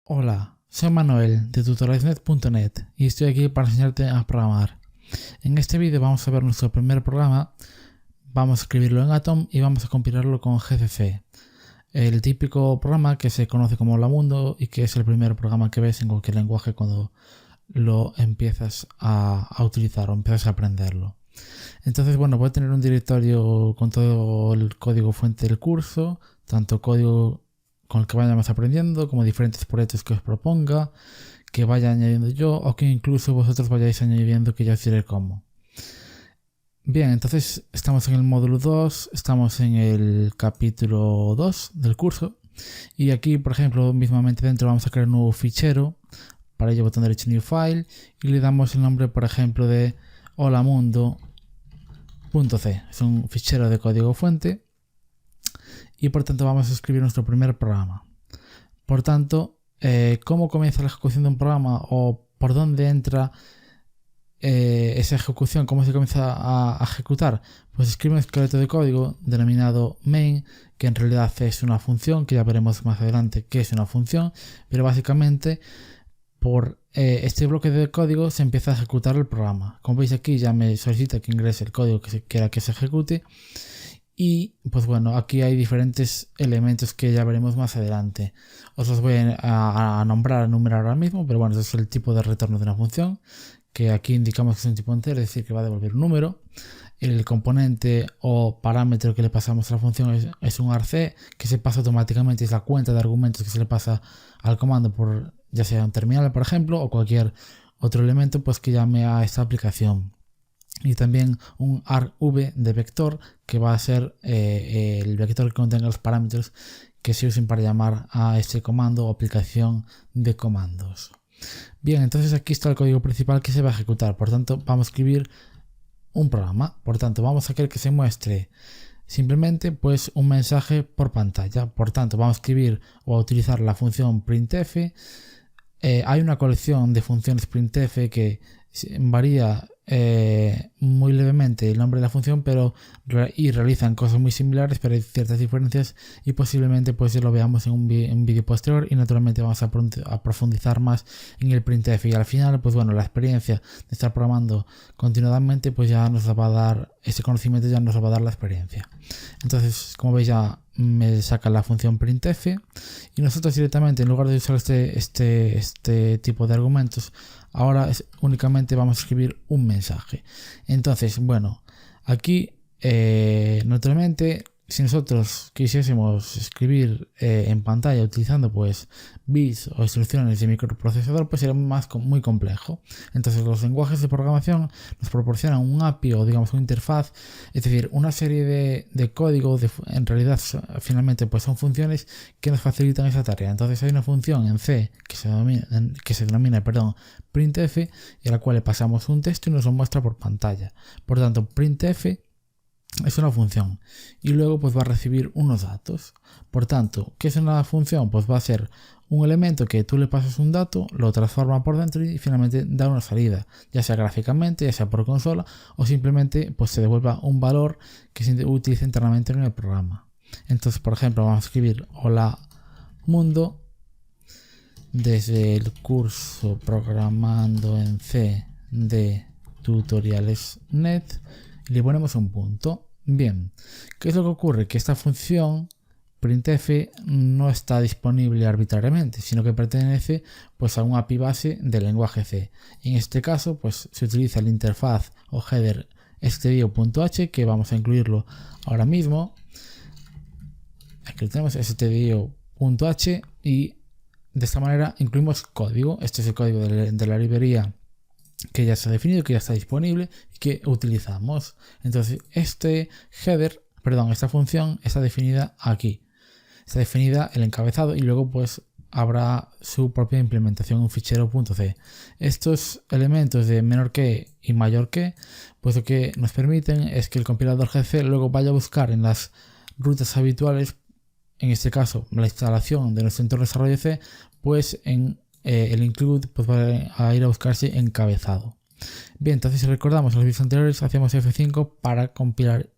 Hola, soy Manuel de tutorialsnet.net y estoy aquí para enseñarte a programar. En este vídeo vamos a ver nuestro primer programa, vamos a escribirlo en Atom y vamos a compilarlo con GCC, el típico programa que se conoce como Hola Mundo y que es el primer programa que ves en cualquier lenguaje cuando lo empiezas a utilizar o empiezas a aprenderlo. Entonces, bueno, voy a tener un directorio con todo el código fuente del curso, tanto código con el que vayamos aprendiendo, como diferentes proyectos que os proponga, que vaya añadiendo yo o que incluso vosotros vayáis añadiendo, que ya os diré cómo. Bien, entonces estamos en el módulo 2, estamos en el capítulo 2 del curso y aquí, por ejemplo, mismamente dentro vamos a crear un nuevo fichero. Para ello, botón derecho New File y le damos el nombre, por ejemplo, de holamundo.c. Es un fichero de código fuente y por tanto vamos a escribir nuestro primer programa. Por tanto, ¿cómo comienza la ejecución de un programa o por dónde entra esa ejecución? ¿Cómo se comienza a ejecutar? Pues escribe un esqueleto de código denominado main, que en realidad es una función, que ya veremos más adelante qué es una función, pero básicamente por este bloque de código se empieza a ejecutar el programa. Como veis aquí ya me solicita que ingrese el código que quiera que se ejecute. Y pues bueno, aquí hay diferentes elementos que ya veremos más adelante. Os los voy a nombrar, a enumerar ahora mismo, pero bueno, ese es el tipo de retorno de una función, que aquí indicamos que es un tipo entero, es decir, que va a devolver un número. El componente o parámetro que le pasamos a la función es un arc, que se pasa automáticamente, es la cuenta de argumentos que se le pasa al comando por ya sea un terminal, por ejemplo, o cualquier otro elemento pues que llame a esta aplicación. Y también un argv de vector, que va a ser el vector que contenga los parámetros que se usen para llamar a este comando o aplicación de comandos. Bien, entonces aquí está el código principal que se va a ejecutar. Por tanto, vamos a escribir un programa. Por tanto, vamos a querer que se muestre simplemente pues un mensaje por pantalla. Por tanto, vamos a escribir o a utilizar la función printf. Hay una colección de funciones printf que varía muy levemente el nombre de la función, pero realizan cosas muy similares, pero hay ciertas diferencias y posiblemente pues lo veamos en un vídeo posterior, y naturalmente vamos a profundizar más en el printf, y al final pues bueno, la experiencia de estar programando continuadamente pues ya nos va a dar ese conocimiento, ya nos va a dar la experiencia. Entonces, como veis, ya me saca la función printf y nosotros directamente, en lugar de usar este tipo de argumentos, ahora únicamente vamos a escribir un mensaje. Entonces, bueno, aquí naturalmente, si nosotros quisiésemos escribir en pantalla utilizando pues bits o instrucciones de microprocesador, pues sería muy complejo. Entonces los lenguajes de programación nos proporcionan un API o digamos una interfaz, es decir, una serie de código, en realidad finalmente pues son funciones que nos facilitan esa tarea. Entonces hay una función en C que se denomina printf, y a la cual le pasamos un texto y nos lo muestra por pantalla. Por tanto, printf es una función y luego pues va a recibir unos datos. Por tanto, ¿qué es una función? Pues va a ser un elemento que tú le pasas un dato, lo transforma por dentro y finalmente da una salida, ya sea gráficamente, ya sea por consola, o simplemente pues se devuelva un valor que se utiliza internamente en el programa. Entonces, por ejemplo, vamos a escribir hola mundo desde el curso programando en C de tutorialsnet y le ponemos un punto. Bien, ¿qué es lo que ocurre? Que esta función printf no está disponible arbitrariamente, sino que pertenece pues a un API base del lenguaje C. En este caso pues se utiliza la interfaz o header stdio.h, que vamos a incluirlo ahora mismo. Aquí tenemos stdio.h y de esta manera incluimos código. Este es el código de la librería que ya se ha definido, que ya está disponible y que utilizamos. Entonces esta función está definida aquí. Está definida el encabezado y luego pues habrá su propia implementación, un fichero .c. Estos elementos de menor que y mayor que, pues lo que nos permiten es que el compilador GC luego vaya a buscar en las rutas habituales, en este caso la instalación de nuestro entorno de desarrollo C, pues en el include pues va a ir a buscarse encabezado. Bien, entonces si recordamos en los vídeos anteriores hacíamos F5 para compilar,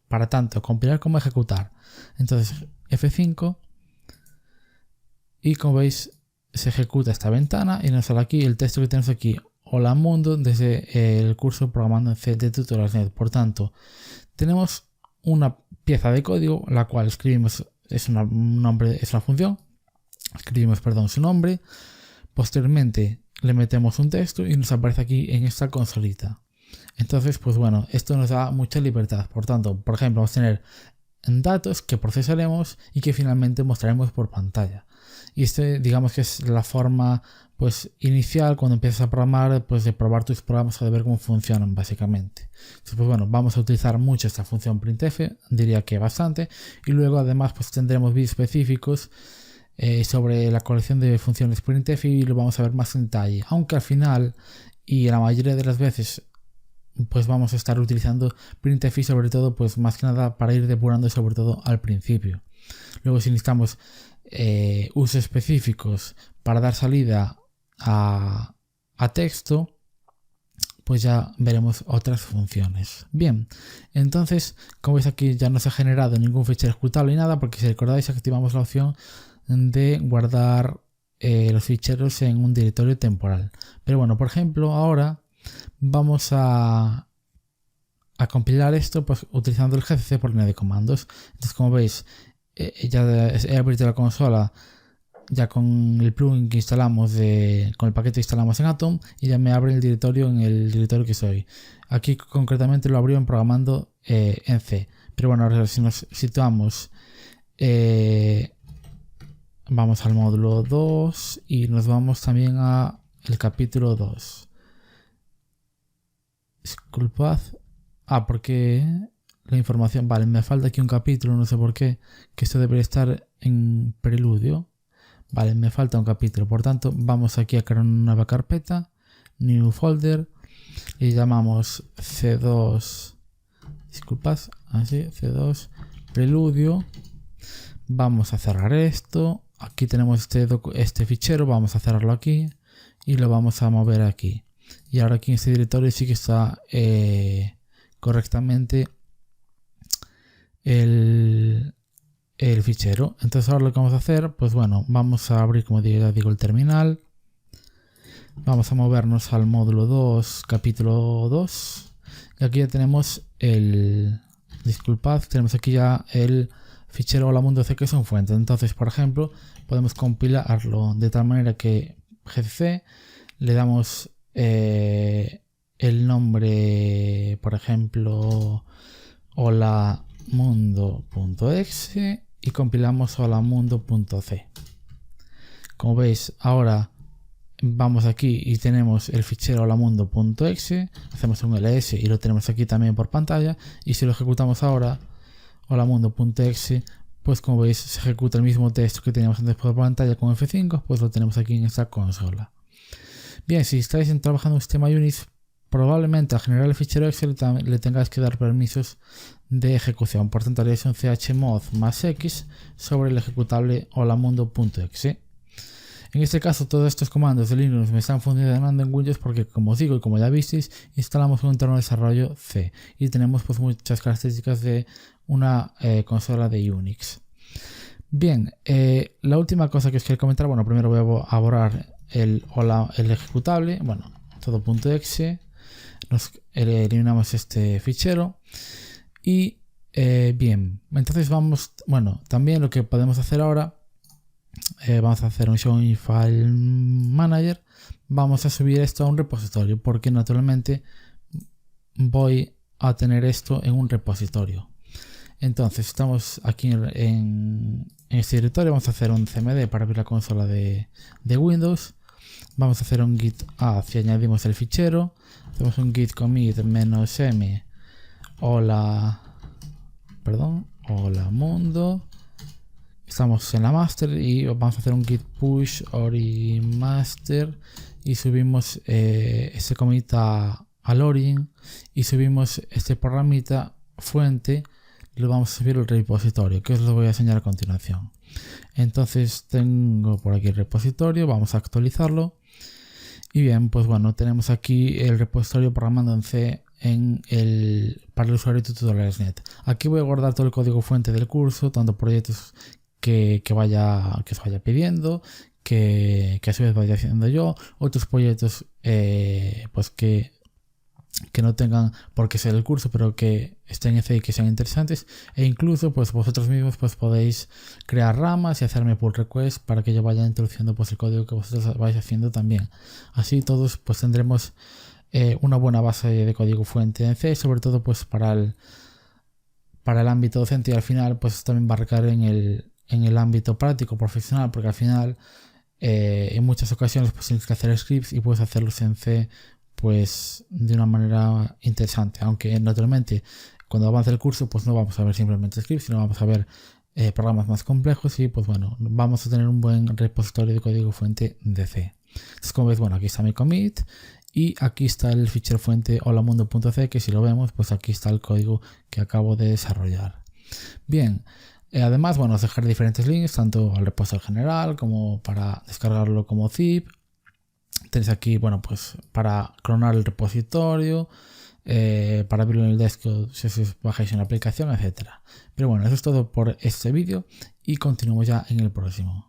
para tanto compilar como ejecutar. Entonces F5 y como veis se ejecuta esta ventana y nos sale aquí el texto que tenemos aquí. Hola mundo, desde el curso Programando en C de Tutorials.net. Por tanto, tenemos una pieza de código, la cual escribimos, es una función, escribimos, su nombre, posteriormente le metemos un texto y nos aparece aquí en esta consolita. Entonces, pues bueno, esto nos da mucha libertad. Por tanto, por ejemplo, vamos a tener datos que procesaremos y que finalmente mostraremos por pantalla. Y digamos que es la forma pues inicial cuando empiezas a programar, pues de probar tus programas o de ver cómo funcionan básicamente. Entonces, pues bueno, vamos a utilizar mucho esta función printf, diría que bastante, y luego además pues tendremos vídeos específicos sobre la colección de funciones printf y lo vamos a ver más en detalle, aunque al final y la mayoría de las veces pues vamos a estar utilizando printf y sobre todo pues más que nada para ir depurando sobre todo al principio. Luego si necesitamos usos específicos para dar salida a texto, pues ya veremos otras funciones. Bien, entonces como veis aquí ya no se ha generado ningún fichero ejecutable ni nada, porque si recordáis activamos la opción de guardar los ficheros en un directorio temporal. Pero bueno, por ejemplo ahora vamos a compilar esto pues utilizando el gcc por línea de comandos. Entonces como veis ya he abierto la consola ya con el plugin que instalamos con el paquete que instalamos en Atom y ya me abre el directorio en el directorio que soy. Aquí concretamente lo abrió en programando en C. Pero bueno, ahora si nos situamos vamos al módulo 2 y nos vamos también a el capítulo 2. Disculpad. Porque la información, vale, me falta aquí un capítulo, no sé por qué, que esto debería estar en preludio. Vale, me falta un capítulo, por tanto vamos aquí a crear una nueva carpeta, new folder, y llamamos C2, disculpad, así, C2 preludio. Vamos a cerrar esto, aquí tenemos este fichero, vamos a cerrarlo aquí y lo vamos a mover aquí. Y ahora aquí en este directorio sí que está correctamente el fichero. Entonces ahora lo que vamos a hacer, pues bueno, vamos a abrir, como ya digo, el terminal. Vamos a movernos al módulo 2, capítulo 2. Y aquí ya tenemos tenemos aquí ya el fichero Hola Mundo C que es un fuente. Entonces, por ejemplo, podemos compilarlo de tal manera que gcc le damos el nombre, por ejemplo, holamundo.exe y compilamos holamundo.c. Como veis, ahora vamos aquí y tenemos el fichero holamundo.exe, hacemos un ls y lo tenemos aquí también por pantalla, y si lo ejecutamos ahora, holamundo.exe, pues como veis se ejecuta el mismo texto que teníamos antes por pantalla con F5, pues lo tenemos aquí en esta consola. Bien, si estáis trabajando en un sistema Unix, probablemente al generar el fichero Excel le tengáis que dar permisos de ejecución. Por tanto, haréis un chmod más x sobre el ejecutable holamundo.exe. En este caso, todos estos comandos de Linux me están funcionando en Windows porque, como os digo y como ya visteis, instalamos un entorno de desarrollo C y tenemos pues muchas características de una consola de Unix. Bien, la última cosa que os quiero comentar, bueno, primero voy a borrar el ejecutable, bueno, todo.exe, nos eliminamos este fichero y bien, entonces también lo que podemos hacer ahora, vamos a hacer un show in file manager, vamos a subir esto a un repositorio porque naturalmente voy a tener esto en un repositorio. Entonces estamos aquí en este directorio, vamos a hacer un cmd para abrir la consola de Windows. Vamos a hacer un git add y añadimos el fichero. Hacemos un git commit -m hola mundo. Estamos en la master y vamos a hacer un git push ori master y subimos este commit al origin y subimos este programita fuente. Lo vamos a subir al repositorio, que os lo voy a enseñar a continuación. Entonces tengo por aquí el repositorio, vamos a actualizarlo. Y bien, pues bueno, tenemos aquí el repositorio programando en C para el usuario de Tutorials.net. Aquí voy a guardar todo el código fuente del curso, tanto proyectos que os vaya pidiendo, que a su vez vaya haciendo yo, otros proyectos pues que no tengan por qué ser el curso, pero que estén en C y que sean interesantes, e incluso pues vosotros mismos pues podéis crear ramas y hacerme pull request para que yo vaya introduciendo pues el código que vosotros vais haciendo también. Así todos pues tendremos una buena base de código fuente en C, sobre todo pues para el ámbito docente, y al final pues también va a recaer en el ámbito práctico profesional, porque al final en muchas ocasiones pues tienes que hacer scripts y puedes hacerlos en C pues de una manera interesante, aunque naturalmente cuando avance el curso pues no vamos a ver simplemente scripts, sino vamos a ver programas más complejos, y pues bueno, vamos a tener un buen repositorio de código fuente de C. Entonces, como veis, bueno, aquí está mi commit y aquí está el fichero fuente holamundo.c, que si lo vemos pues aquí está el código que acabo de desarrollar. Bien, además, bueno, os dejaré diferentes links tanto al repositorio general como para descargarlo como zip. Tenéis aquí, bueno, pues para clonar el repositorio, para abrirlo en el desktop si os bajáis en la aplicación, etcétera. Pero bueno, eso es todo por este vídeo y continuamos ya en el próximo.